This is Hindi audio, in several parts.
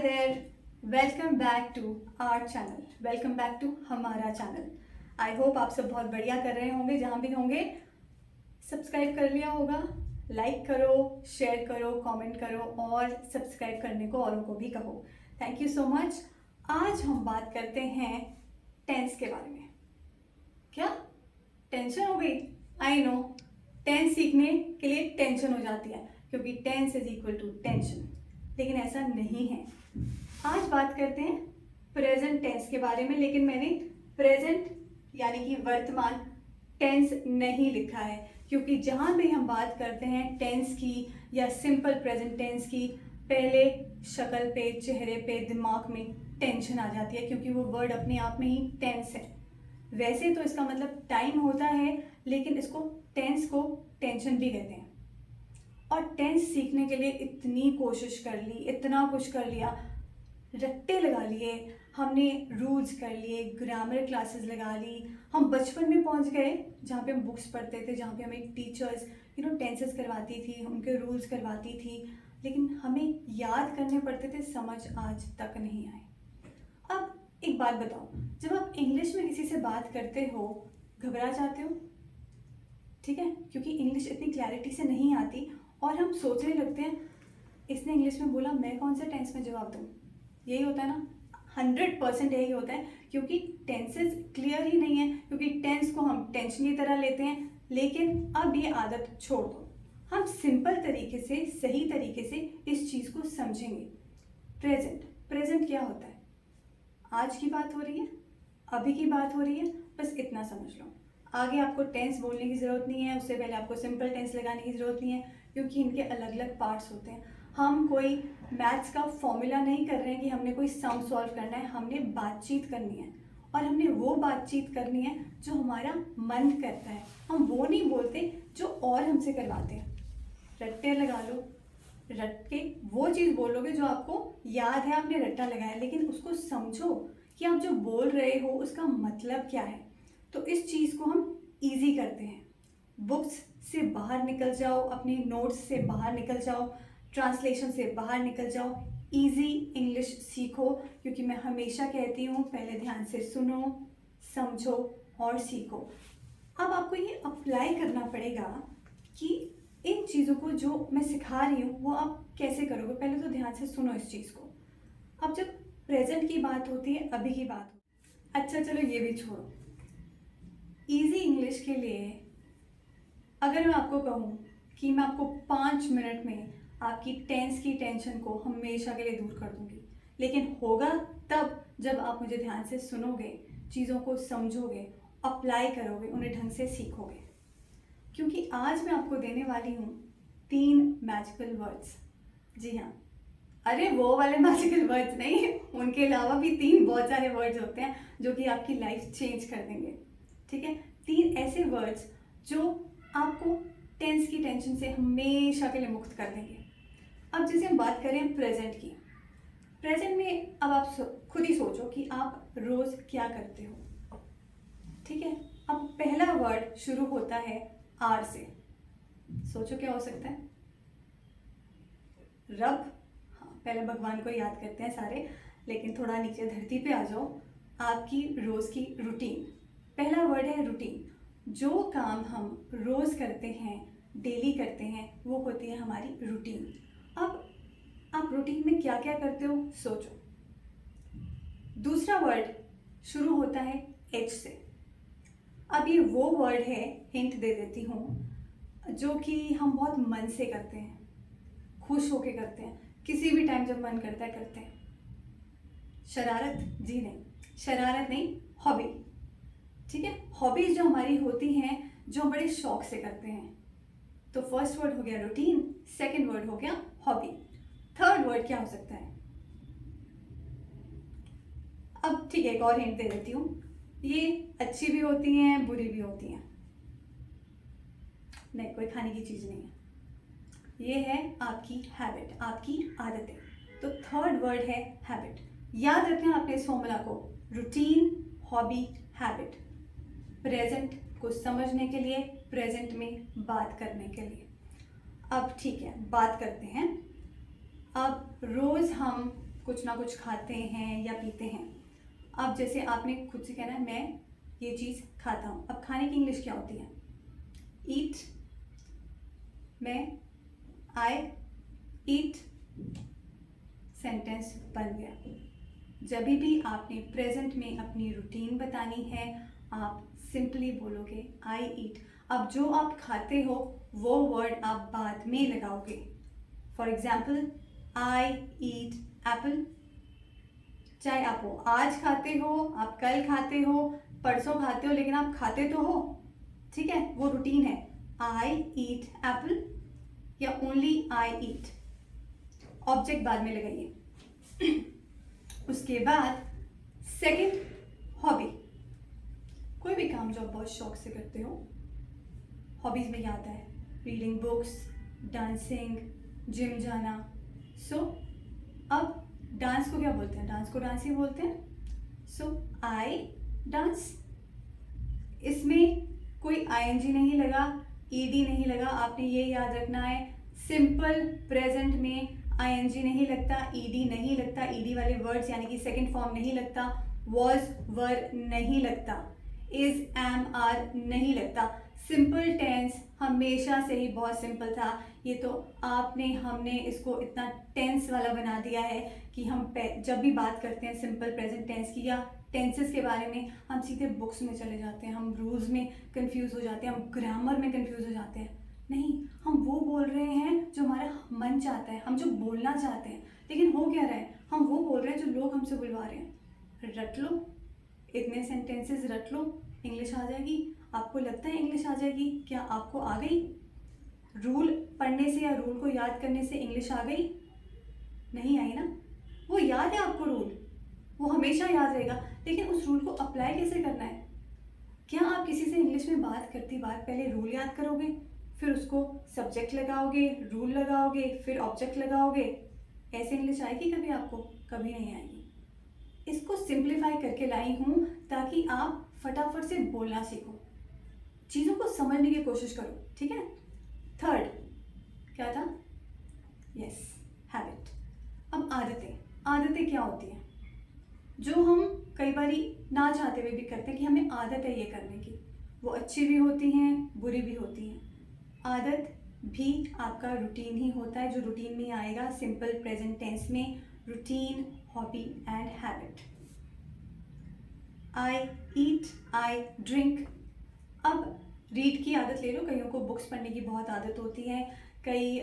there, welcome back to our channel, welcome back to हमारा चैनल। आई होप आप सब बहुत बढ़िया कर रहे होंगे, जहाँ भी होंगे। सब्सक्राइब कर लिया होगा, लाइक करो, शेयर करो, कमेंट करो और सब्सक्राइब करने को औरों को भी कहो। Thank you so much. आज हम बात करते हैं टेंस के बारे में। क्या टेंशन हो गई? आई नो, टेंस सीखने के लिए टेंशन हो जाती है क्योंकि tense is equal to tension, लेकिन ऐसा नहीं है। आज बात करते हैं प्रेजेंट टेंस के बारे में, लेकिन मैंने प्रेजेंट यानी कि वर्तमान टेंस नहीं लिखा है क्योंकि जहाँ भी हम बात करते हैं टेंस की या सिंपल प्रेजेंट टेंस की, पहले शक्ल पे, चेहरे पे, दिमाग में टेंशन आ जाती है क्योंकि वो वर्ड अपने आप में ही टेंस है। वैसे तो इसका मतलब टाइम होता है, लेकिन इसको टेंस को टेंशन भी कहते हैं। और टेंस सीखने के लिए इतनी कोशिश कर ली, इतना कुछ कर लिया, रट्टे लगा लिए हमने, रूल्स कर लिए, ग्रामर क्लासेस लगा ली। हम बचपन में पहुंच गए जहाँ पे हम बुक्स पढ़ते थे, जहाँ पे हमें टीचर्स टेंसेस करवाती थी, उनके रूल्स करवाती थी, लेकिन हमें याद करने पड़ते थे, समझ आज तक नहीं आए। अब एक बात बताओ, जब आप इंग्लिश में किसी से बात करते हो घबरा जाते हो? ठीक है, क्योंकि इंग्लिश इतनी क्लैरिटी से नहीं आती और हम सोचने लगते हैं इसने इंग्लिश में बोला, मैं कौन से टेंस में जवाब दूँ। यही होता है ना, 100% यही होता है क्योंकि टेंसेस क्लियर ही नहीं है, क्योंकि टेंस को हम टेंशन की तरह लेते हैं। लेकिन अब ये आदत छोड़ दो, हम सिंपल तरीके से, सही तरीके से इस चीज़ को समझेंगे। प्रेजेंट क्या होता है? आज की बात हो रही है, अभी की बात हो रही है, बस इतना समझ लो। आगे आपको टेंस बोलने की ज़रूरत नहीं है, उससे पहले आपको सिंपल टेंस लगाने की ज़रूरत नहीं है क्योंकि इनके अलग अलग पार्ट्स होते हैं। हम कोई मैथ्स का फॉर्मूला नहीं कर रहे हैं कि हमने कोई सम सॉल्व करना है, हमने बातचीत करनी है और हमने वो बातचीत करनी है जो हमारा मन करता है। हम वो नहीं बोलते जो और हमसे करवाते हैं। रट्टे लगा लो, रट के वो चीज़ बोलोगे जो आपको याद है, आपने रट्टा लगाया, लेकिन उसको समझो कि आप जो बोल रहे हो उसका मतलब क्या है। तो इस चीज़ को हम ईजी करते हैं। बुक्स से बाहर निकल जाओ, अपने नोट्स से बाहर निकल जाओ, ट्रांसलेशन से बाहर निकल जाओ, इजी इंग्लिश सीखो। क्योंकि मैं हमेशा कहती हूँ पहले ध्यान से सुनो, समझो और सीखो। अब आपको ये अप्लाई करना पड़ेगा कि इन चीज़ों को जो मैं सिखा रही हूँ वो आप कैसे करोगे। पहले तो ध्यान से सुनो इस चीज़ को। अब जब प्रेजेंट की बात होती है, अभी की बात होती है, अच्छा चलो ये भी छोड़ो। इजी इंग्लिश के लिए अगर मैं आपको कहूँ कि मैं आपको 5 मिनट में आपकी टेंस की टेंशन को हमेशा के लिए दूर कर दूंगी, लेकिन होगा तब जब आप मुझे ध्यान से सुनोगे, चीज़ों को समझोगे, अप्लाई करोगे, उन्हें ढंग से सीखोगे। क्योंकि आज मैं आपको देने वाली हूँ 3 मैजिकल वर्ड्स। जी हाँ, अरे वो वाले मैजिकल वर्ड्स नहीं, उनके अलावा भी 3 बहुत सारे वर्ड्स होते हैं जो कि आपकी लाइफ चेंज कर देंगे। ठीक है, 3 ऐसे वर्ड्स जो आपको टेंस की टेंशन से हमेशा के लिए मुक्त कर देंगे। अब जैसे हम बात करें प्रेजेंट की, प्रेजेंट में अब आप खुद ही सोचो कि आप रोज़ क्या करते हो। ठीक है, अब पहला वर्ड शुरू होता है आर से। सोचो क्या हो सकता है? रब। हाँ, पहले भगवान को याद करते हैं सारे, लेकिन थोड़ा नीचे धरती पे आ जाओ। आपकी रोज़ की रूटीन, पहला वर्ड है रूटीन। जो काम हम रोज़ करते हैं, डेली करते हैं, वो होती है हमारी रूटीन। अब आप रूटीन में क्या क्या करते हो सोचो। दूसरा वर्ड शुरू होता है एच से। अब ये वो वर्ड है, हिंट दे देती हूँ, जो कि हम बहुत मन से करते हैं, खुश होके करते हैं, किसी भी टाइम जब मन करता है करते हैं। शरारत? जी नहीं, शरारत नहीं, हॉबी। ठीक है, हॉबीज जो हमारी होती हैं, जो हम बड़े शौक से करते हैं। तो फर्स्ट वर्ड हो गया रूटीन, सेकंड वर्ड हो गया हॉबी, थर्ड वर्ड क्या हो सकता है? अब ठीक है, एक और हिंट दे देती हूँ, ये अच्छी भी होती हैं, बुरी भी होती हैं। नहीं, कोई खाने की चीज़ नहीं है, ये है आपकी हैबिट, आपकी आदतें। तो थर्ड वर्ड है हैबिट। याद रखना आपने इस फॉर्मूला को, रूटीन, हॉबी, हैबिट। प्रेजेंट को समझने के लिए, प्रेजेंट में बात करने के लिए। अब ठीक है, बात करते हैं। अब रोज़ हम कुछ ना कुछ खाते हैं या पीते हैं। अब जैसे आपने खुद से कहना है मैं ये चीज़ खाता हूँ। अब खाने की इंग्लिश क्या होती है? ईट, मैं, आई ईट, सेंटेंस बन गया। जब भी आपने प्रेजेंट में अपनी रूटीन बतानी है, आप सिंपली बोलोगे आई ईट। अब जो आप खाते हो वो वर्ड आप बाद में लगाओगे। For example, I eat Apple. चाहे आप वो आज खाते हो, आप कल खाते हो, परसों खाते हो, लेकिन आप खाते तो हो, ठीक है? वो रूटीन है। आई ईट एप्पल या ओनली आई ईट। ऑब्जेक्ट बाद में लगाइए। उसके बाद सेकंड, हॉबी। कोई भी काम जो आप बहुत शौक से करते हो, हॉबीज में क्या आता है? रीडिंग बुक्स, डांसिंग, जिम जाना। सो अब डांस को क्या बोलते हैं? डांस को डांस ही बोलते हैं। सो आई डांस। इसमें कोई आईएनजी नहीं लगा, ईडी नहीं लगा। आपने ये याद रखना है, सिंपल प्रेजेंट में आईएनजी नहीं लगता, ईडी नहीं लगता, ईडी वाले वर्ड्स यानी कि सेकंड फॉर्म नहीं लगता, वॉज वर नहीं लगता, इज एम आर नहीं लगता। सिंपल टेंस हमेशा से ही बहुत सिंपल था। ये तो हमने इसको इतना टेंस वाला बना दिया है कि हम जब भी बात करते हैं सिंपल प्रेजेंट टेंस की या टेंसेस के बारे में, हम सीधे बुक्स में चले जाते हैं, हम रूल्स में कंफ्यूज हो जाते हैं, हम ग्रामर में कंफ्यूज हो जाते हैं। नहीं, हम वो बोल रहे हैं जो हमारा मन चाहता है, हम जो बोलना चाहते हैं। लेकिन हो क्या रहा है? हम वो बोल रहे हैं जो लोग हमसे बुलवा रहे हैं। रट लो, इतने सेंटेंसेस रट लो, इंग्लिश आ जाएगी। आपको लगता है इंग्लिश आ जाएगी? क्या आपको आ गई? रूल पढ़ने से या रूल को याद करने से इंग्लिश आ गई? नहीं आई ना। वो याद है आपको रूल, वो हमेशा याद रहेगा, लेकिन उस रूल को अप्लाई कैसे करना है? क्या आप किसी से इंग्लिश में बात करती बार पहले रूल याद करोगे, फिर उसको सब्जेक्ट लगाओगे, रूल लगाओगे, फिर ऑब्जेक्ट लगाओगे? ऐसे इंग्लिश आएगी कभी आपको? कभी नहीं आएगी। इसको सिंप्लीफाई करके लाई हूँ ताकि आप फटाफट से बोलना सीखो, चीज़ों को समझने की कोशिश करो, ठीक है? थर्ड क्या था? Yes, habit. अब आदतें क्या होती हैं? जो हम कई बारी ना चाहते हुए भी करते हैं कि हमें आदत है ये करने की। वो अच्छी भी होती हैं, बुरी भी होती हैं। आदत भी आपका रूटीन ही होता है, जो रूटीन में आएगा सिंपल प्रेजेंट टेंस में। Routine, hobby and habit. I eat, I drink. अब रीड की आदत ले लो। कईयों को बुक्स पढ़ने की बहुत आदत होती है, कई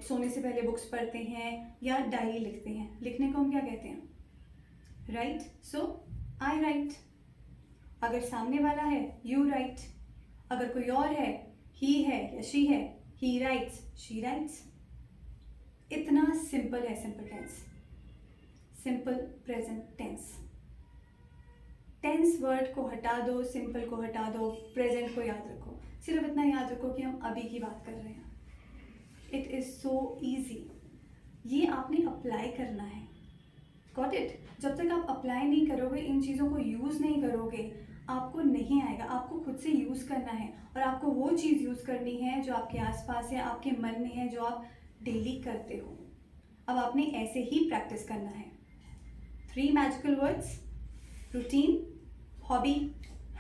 सोने से पहले बुक्स पढ़ते हैं या डायरी लिखते हैं। लिखने को हम क्या कहते हैं? राइट। सो आई राइट। अगर सामने वाला है, यू राइट। अगर कोई और है, ही है या शी है, ही राइट्स, शी राइट्स। इतना सिंपल है simple tense, simple present tense. Tense word को हटा दो, सिंपल को हटा दो, प्रेजेंट को याद रखो। सिर्फ इतना याद रखो कि हम अभी की बात कर रहे हैं। It is so easy. ये आपने अप्लाई करना है। Got it? जब तक आप अप्लाई नहीं करोगे, इन चीज़ों को यूज़ नहीं करोगे, आपको नहीं आएगा। आपको खुद से यूज़ करना है, और आपको वो चीज़ यूज़ करनी है जो आपके आसपास है, आपके मन में है, जो आप डेली करते हो। अब आपने ऐसे ही प्रैक्टिस करना है। 3 magical words, routine, hobby,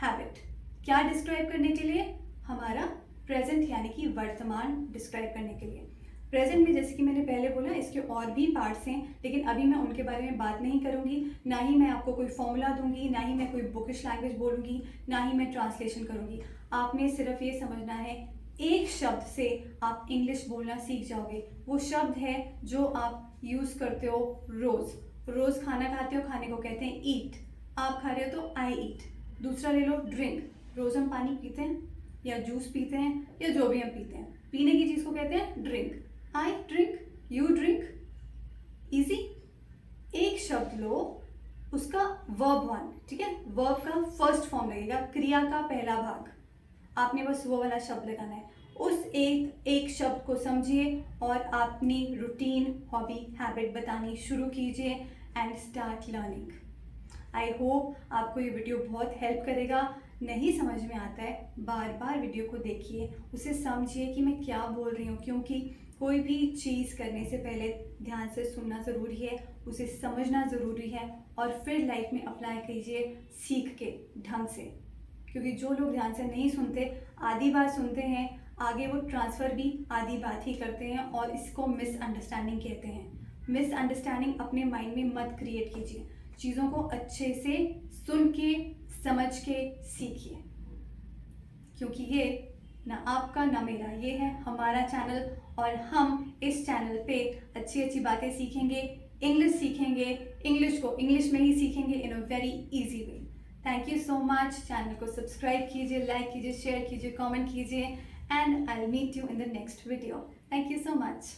habit. क्या डिस्क्राइब करने के लिए? हमारा प्रेजेंट यानी कि वर्तमान डिस्क्राइब करने के लिए। प्रेजेंट में जैसे कि मैंने पहले बोला, इसके और भी पार्ट्स हैं, लेकिन अभी मैं उनके बारे में बात नहीं करूंगी। ना ही मैं आपको कोई फॉर्मूला दूंगी, ना ही मैं कोई बुकिश लैंग्वेज बोलूंगी, ना ही मैं ट्रांसलेशन करूंगी। आपने सिर्फ ये समझना है, एक शब्द से आप इंग्लिश बोलना सीख जाओगे। वो शब्द है जो आप यूज़ करते हो रोज़। रोज़ खाना खाते हो, खाने को कहते हैं ईट। आप खा रहे हो तो आई ईट। दूसरा ले लो, ड्रिंक। रोज़ हम पानी पीते हैं या जूस पीते हैं या जो भी हम पीते हैं, पीने की चीज़ को कहते हैं drink. I drink, you drink. Easy. एक शब्द लो, उसका वर्ब 1, ठीक है? वर्ब का फर्स्ट फॉर्म लगेगा, क्रिया का पहला भाग। आपने बस वो वाला शब्द लगाना है। उस एक शब्द को समझिए और अपनी रूटीन, हॉबी, हैबिट बतानी शुरू कीजिए and start learning. I hope आपको ये वीडियो बहुत हेल्प करेगा। नहीं समझ में आता है, बार बार वीडियो को देखिए, उसे समझिए कि मैं क्या बोल रही हूँ, क्योंकि कोई भी चीज़ करने से पहले ध्यान से सुनना ज़रूरी है उसे समझना ज़रूरी है और फिर लाइफ में अप्लाई कीजिए सीख के, ढंग से। क्योंकि जो लोग ध्यान से नहीं सुनते, आधी बात सुनते हैं, आगे वो ट्रांसफ़र भी आधी बात ही करते हैं और इसको मिसअंडरस्टैंडिंग कहते हैं। मिसअंडरस्टैंडिंग अपने माइंड में मत क्रिएट कीजिए, चीज़ों को अच्छे से सुन के, समझ के सीखिए। क्योंकि ये ना आपका ना मेरा, ये है हमारा चैनल और हम इस चैनल पे अच्छी अच्छी बातें सीखेंगे, इंग्लिश सीखेंगे, इंग्लिश को इंग्लिश में ही सीखेंगे in a very easy way. Thank you so much. Channel को सब्सक्राइब कीजिए, लाइक कीजिए, शेयर कीजिए, कमेंट कीजिए and I will meet you in the next video. Thank you so much.